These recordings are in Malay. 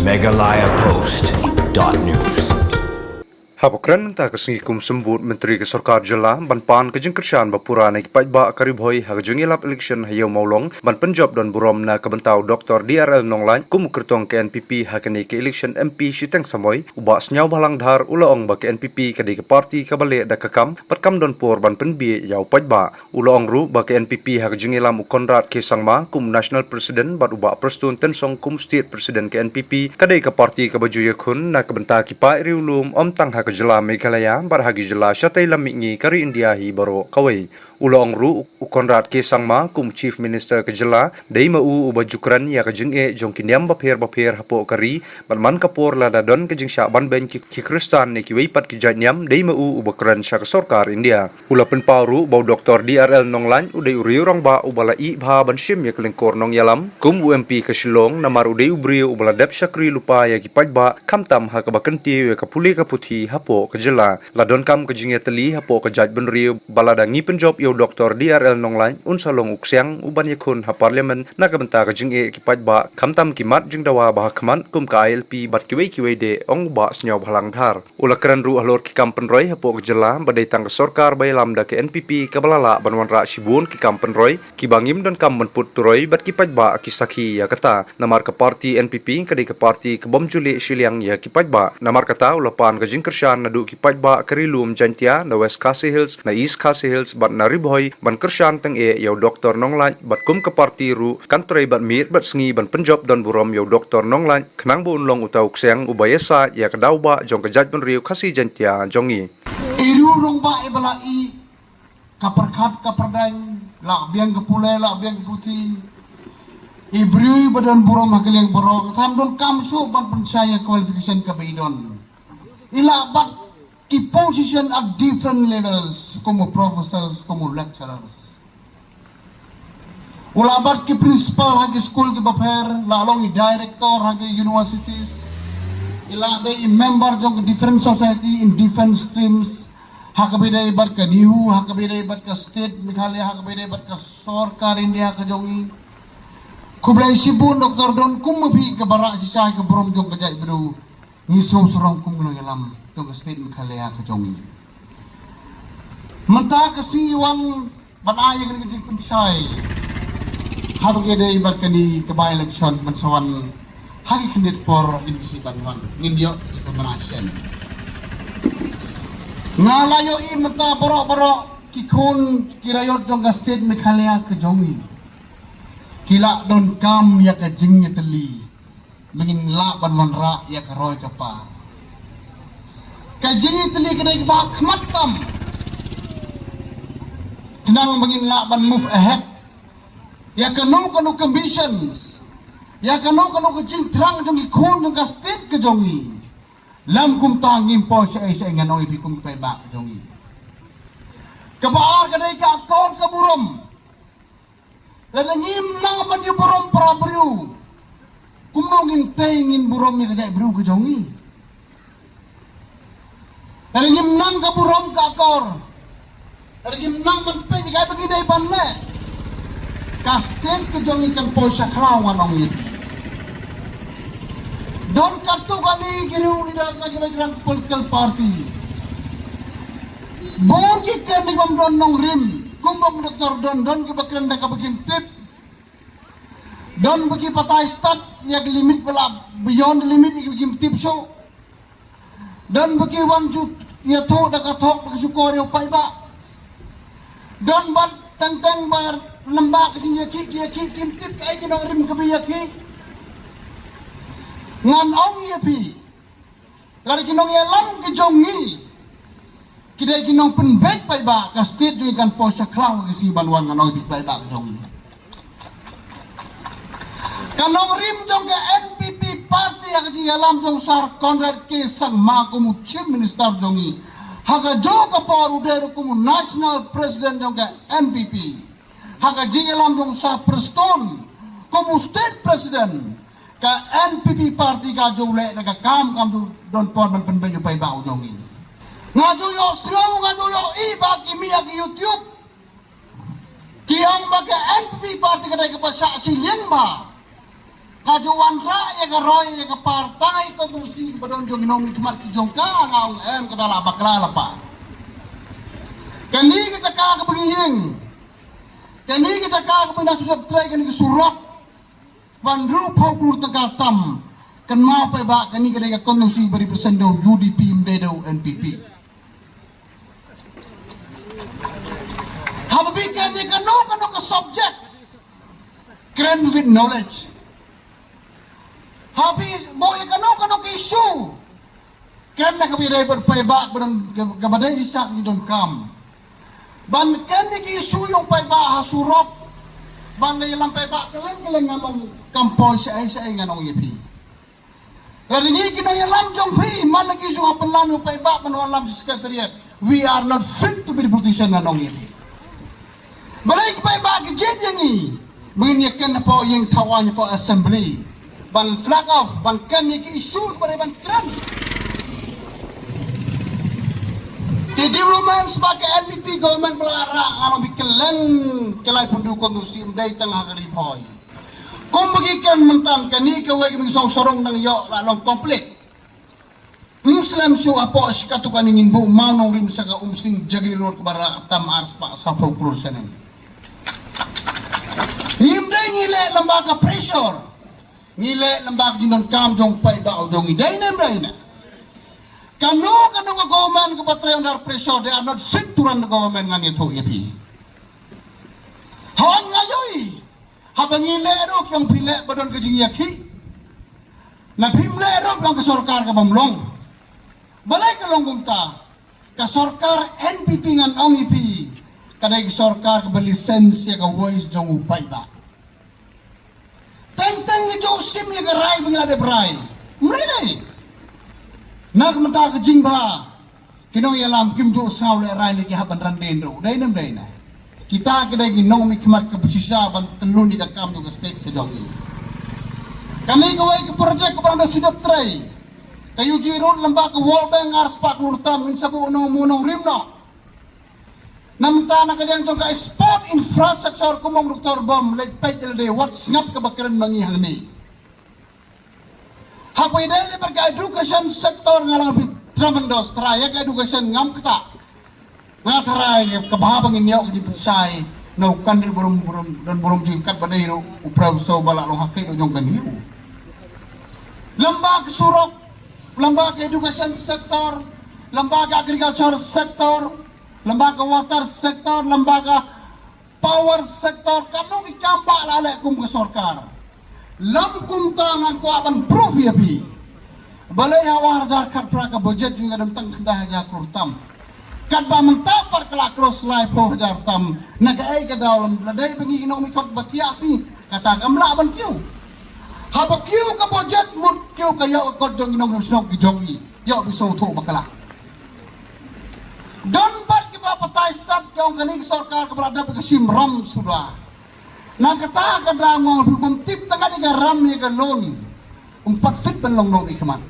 megalayapost.news. Hapokran ta kasngi kum sembut Menteri Kesarkar Jela ban pan kejeng kerjaan bapura naik pajba karibhoi hagajung elap election hayo maulong ban Punjab dan burom na kebentau Dr. DRL Nonglan kum kertong ke NPP hakani ke election MP Shiteng Samoy uba senyau balang dhar ulaong ba ke NPP kadi ke parti kabale da kakam perkam don por ban penbi yau pajba ulaong ru ba ke NPP hagajung elam Konrad ke Sangma kum National President bat uba prestun tensong kum State President ke NPP kadai ke parti ke baju yakun na kebenta kipa riulum om tang Jela Meghalaya barhagi jela syatai lamingi kari India hi baro kawai ulong ru Konrad ke Sangma kum Chief Minister ke Jela dei mau ubajukran ya ke jenge jong kiniam bapher hapo kari ban kapor la dadon ke jing sya ban ben ki Kristan ne ki weipat ki janyam dei mau ubakran sya ke sarkar India ulapen pauru bau Dr. DRL Nonglan udai uri orang ba ubala i bha ban shim ya kelengkor nong yalam kum UMP ke Shillong namar udai ubri ubala dap syakri lupa ya ki pajba kamtam ha ke bakenti ya ke puli ke puthi hapo ke Jela ladon kam ke jinge teli hapo ke jaj benriu baladangi penjob yo Dr. DRL Nonglan unsalong uksiang uban yakun ha parlimen na kabenta ka jinge ki pajba kamtam kimat jing dawa bah kaman kum ka ILP bat kiwei de ong ba snyau bhalang dhar ulakran ru alor ki kampen roy hapo ke Jela badai tang sarkar bai lamda ke NPP kabalala banwan ra shibun ki kampen roy ki bangim dan kam menput turoy bat ki pajba ki sakhi ya kata namar ke parti NPP kadai ke parti ke bom juli shiliang ya ki pajba namar kata ulapan ka jing kershan nadu ki pajba kerilum jantia na West Khasi Hills na East Khasi Hills bat na Ribhoi ban kershan teng yau Dr. Nonglan bat kum ke parti ru kantorai bat mir bat sengi ban penjob dan burom yau Dr. Nonglan kenang bu unlong utau kseng ubayasa ya kedau ba jong kejaj ban riu Khasi jantia jongi iru rong ba ibalai kaperkat kaperdang lak biang kepulai lak biang putih ibriu badan burom hakeleng borok tham don kamsu ban pensaya qualification kabaidon ila bat ki position at different levels como professors como lecturers ulabat ki principal hagi school ki bapher lalong i director hagi universities ila de member jong different society in different streams hakabida ibat ka nihu hakabida ibat ka state Meghalaya hakabida ibat ka sarkar India ka jongi kublai sibun doktor don kum mapi ka barak sisai ka brom jong ka jai bedu ngisom sorong kum gulong yalam tong state Meghalaya ka jongi menta kasi wan banaya ka kajik pensai habagede ibat kani kabay election mansawan hagi kendit por divisi banwan ngindio ka manasyen ngalayo i menta borok kikun kirayot jong ka state Meghalaya ka jongi kila don kam ya ka jingnya teli mengin la banwan ra ya ka roy ka par kajini teli kedai ba khmatam tenang mengin la ban move ahead ya kanu conditions ya kanu kejing terang jong ikun jong ka state ke jongi lam kum tangim po sa isa ngan oi bi kum pa ba ke jongi kabar kedai ka akor ka burom dan ngim nang ban burom prabriu kumnongin tengin burom ni kajai bru ke jongi dari ngimnang ka burom ka akor dari ngimnang mentay kaya begini banle kastin ke jongi kan poisa klawan ong yiti don kartu kani kiriu lidas na kira political party bogi kan ni bam don nong rim kumbang doktor don kebakran da kabakin tip don bagi patah start ya limit pala beyond the limit ikim tip show dan bagi wanjut ya to da katok da syukur ya pai ba don bat tang bar lembak ke ya ki kim tip kai ke rim ke ya ki ngan ong ya pi lari kinong ya lam ke jongi kidai kinong penbek pai ba ka state ju kan posa klaw ke si banwan ngan ong bi pai ba jongi kanong rim jong ke NPP party yang ji alam jong sar Konrad ke Sangma kumu chief minister jongi haga jo ka paru de kumu national president jong ke NPP haga ji alam jong sar preston kumu state president ka NPP party ka jo le ka kam jo don por ban pen beju pai ba jongi ngaju yo sio ngaju yo i ba ki mi ki YouTube ki ang ba ke NPP party ka de ka pa sa si lien ba kajuan raya ka roy ka partai kondusi badon jong nomi kemat ki jong ka ngaung kata la bakla pa kani ka caka ka bengiyeng kani ka caka ka pina sudah try kani surat bandru pau klur tekatam kan mau pa ba kani ka kondusi bari presendo UDP mdedo NPP habi kani kanu ka subjects grand with knowledge habis boy kanu ke issue kan nak birai berpaiba berang gabadai isak ni don kam ban kan ni issue yung paiba hasurok ban ni lang paiba keleng ngamong kampoy sa nganong yepi dari ni kino yalam jong pi man lagi issue hapelan yung paiba panawalam sa secretariat we are not fit to be the politician nganong yepi balai paiba ke jadi ni menginyakan po yung tawan po assembly ban flag off ban kan ni issue pada ban kran di development sebagai NPP government belara kalau bikelen kelai pundu kondusi mdai tengah kariboy kung bagikan mentang kani kawai kami sorong nang yo lalong komplit Muslim show apo sikatukan ingin bu manong rim saka umsing jagilor kubara tam ars pa sa pagprusanen ngimdai ngile lembaga pressure ngile lembaga jinon kam jong pai ba jong idai na kanu ka government ko patrayon dar pressure they are not fit to run the government ngan ito yapi hawan ngayoy habang ngile ero kyang pile badon ka jing yaki na pimle ero kyang ka sarkar ka bamlong balay ka longgong ta ka sarkar NPP ngan ang ipi kaday ka sarkar ka lisensya ka voice jong upay ba tentang ni Josim ni garay bingla de bray mrene nagmenta ka jingba kinong yalam kim jo saw le ray ni haban randendo dai nam dai na kita kedai ginong mi kmat ka bisisa ban telun di dakam do state ke jongi kami kawai ke project ko parang sidap tray kayu jiro lamba ka World Bank ars pak lurtam min sabu unong munong rimno namta na kanyang jong ka sport infrastructure kumong Dr. Bom like de what's ngap ka bakaran mangihang ni hapoy dahil perka education sektor ngalang tremendous traya ka education ngam kita nga taray kabahabang inyo kajib say na ukandil burum dan burum jingkat badayro upraw so balalong hakit o yung ganhiyo lembaga surok lembaga education sektor lembaga agriculture sektor lembaga water sektor lembaga power sektor kanong ikamba lala kum ke sorkar lam kum tangan ko apan proof ya pi balai hawar jar kat praka budget jeung adam tang kanda haja kurtam kat ba mentapar kala cross life ho hajar tam nagai ka dalam ladai bengi inong mikot batiasi kata kamla ban kiu haba kiu ka budget mut kiu ka ya kot jong inong snok ki jongi ya biso tho bakala don bat ki ba patai start jong kani sarkar ka berada ke simram sudah nagkata ka dangong bumtip tanga ni garam ni galon fit ban long ikaman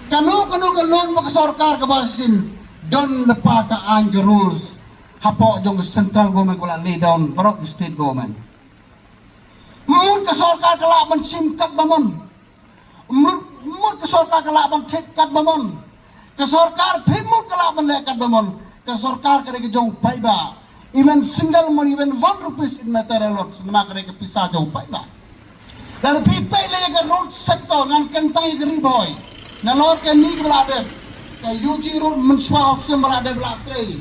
kanu galon mo ka sarkar ka basin don lepa ka ang rules hapo jong central government wala lay down pero state government mun ka sarkar ka laban simkat bamon mun ka sarkar ka laban tetkat bamon ka sarkar phimut ka laban lekat bamon ka sarkar ka jong paiba even single money, even 1 rupees in material lots, menakare ke pisah jauh pai ba. Dan pipai le ke road sector ngan kentang ke riboy. Na lor ke ni ke belade. Ke UG road menswa sem belade belatre.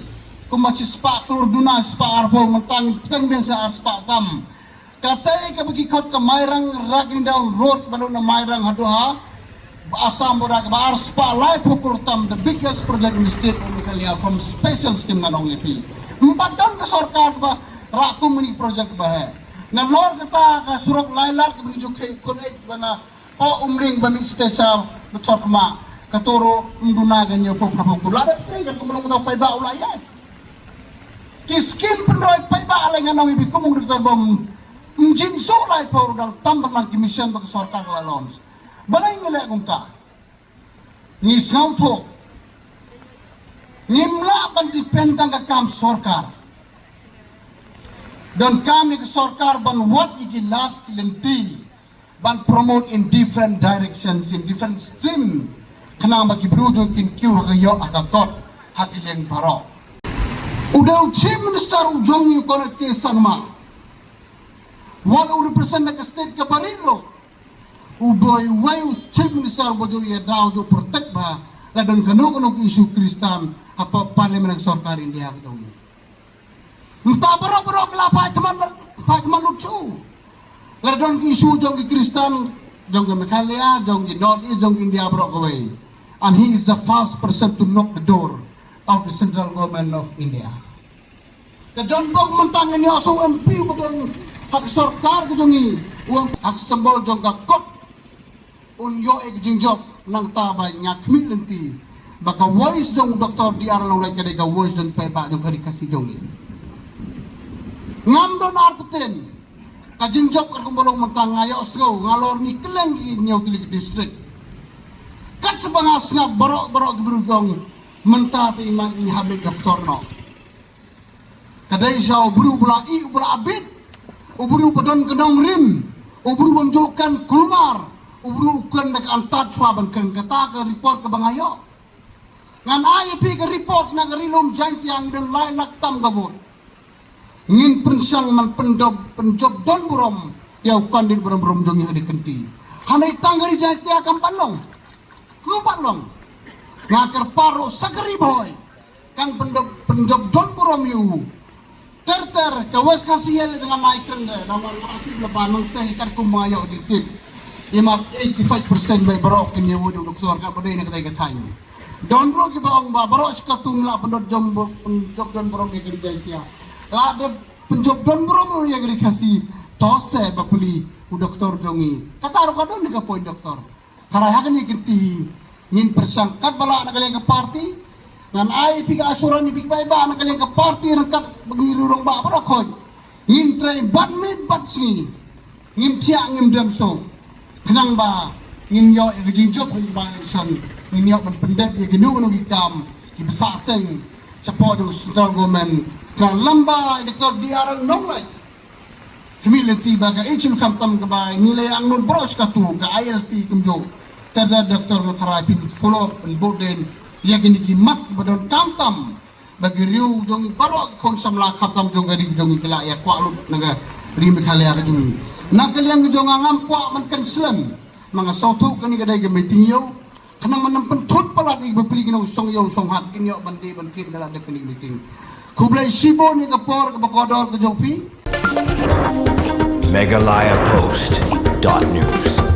Ku maci spa klur duna spa arbo mentang teng biasa spa tam. Katai ke bagi kot ke Mairang raging down road balu na Mairang haduha. Asam bodak ba spa life hukur tam the biggest project in the state of Mikalia from special scheme nganong yepi. 4 tahun ke sarkar ba ratu mini project ba na lor kata ka surok lailat ke menuju ke konait bana o umring ba min stesa betor kema katoro mduna ganyo po prapo lada tre kan kumulong daw pay ba ulaya ki skim penroy pay ba ala nganong ibi kumung Dr. Bom mjin so lai po dal tambaman ki mission ba sarkar lalons balay ngile kung ka ni sauto nimla ban dipentang ka kam sarkar Dan kami ke sarkar ban what ikilat kilenti ban promote in different directions, in different stream. Kenang bagi berujo kin kiu hakayo hakakot hakileng parok. Udah Chief Minister ujong yu konek ke sangma. Walau represent ke state ke Barinro. Udoy wayus Chief Minister bojo ya daw jo protect ba ladon kanu isu Kristan apa parlimen sarkar India ujong. Entah berok kelapa keman lucu. Ladon isu jong ki Kristan jong ke Meghalaya, jong ki North East, jong ki India berok away. And he is the first person to knock the door of the central government of India. The don bog mentang ini aso MP bedon hak sarkar ke jongi uang hak sembol jong ka kot un yo ek jingjok nang tabay nya kmi lenti baka voice jong Dr. DR Longlai kadai ka voice jong pepa jong kari kasih jongi ngam don arteten ka jingjok kar kumbolong mentang ayo sgo ngalor ni keleng ki nyau tilik district kat sebangas ngap borok gebrugong mentah ti iman ni habik doktor no kadai jauh buru bela i bela abid uburu bedon kedong rim uburu menjokan kulmar uburu ukan nak antat chwa ban kata ke report ke bangayo ngan ayo pi ke report na rilom jaint yang den lai lak tam gabut ngin pensang man penjob don burom ya ukan di burom jongi hadi kenti hanai tanggari jaint ya kampalong ngakar paro sakari boy kang penjob don burom yu ter kawas kasih dengan naikkan deh nama aktif lepas nangteh ikan kumayo di tip imat 85% by barok ini wudu doktor ka pada ini kata tanya don ro ki baong ba barok skatung la pendot jombo penjob don borong ni kerja dia la de penjob don borong yang dikasih tose bapuli u doktor jongi kata ro kadon ni ka poin doktor karena hakan ni kinti ngin persangkat bala nak kalian ke parti ngan ai pika asuran ni pika ba nak kalian ke parti rangkat bagirurong ba barokon ngin tray ban mit bat sini ngin tiak ngim dem so kenang ba ngin yo e jinjok ni ba san ngin yo ban pendep ye genu no gikam ki besateng support the central government tran lamba Dr. DR Longlai kemilenti baga ichin kamtam ka ba nilai ang nur bros ka tu ka ILP kumjo terda Dr. Tharapin follow and boden dia kini kimat badon kamtam bagi riu jongi barok konsam la kamtam jonga di jongi kala ya kwa lut naga ri Meghalaya ka jongi nak kalian jonga ngam kwa man kan slam mga sotu kani kadai ke meeting yo kanang manam pentut pala di bepli kinong song yo song hat kinyo bandi dala de kani meeting kublai sibo ni kapor ka bakodor ka jopi MeghalayaPost.news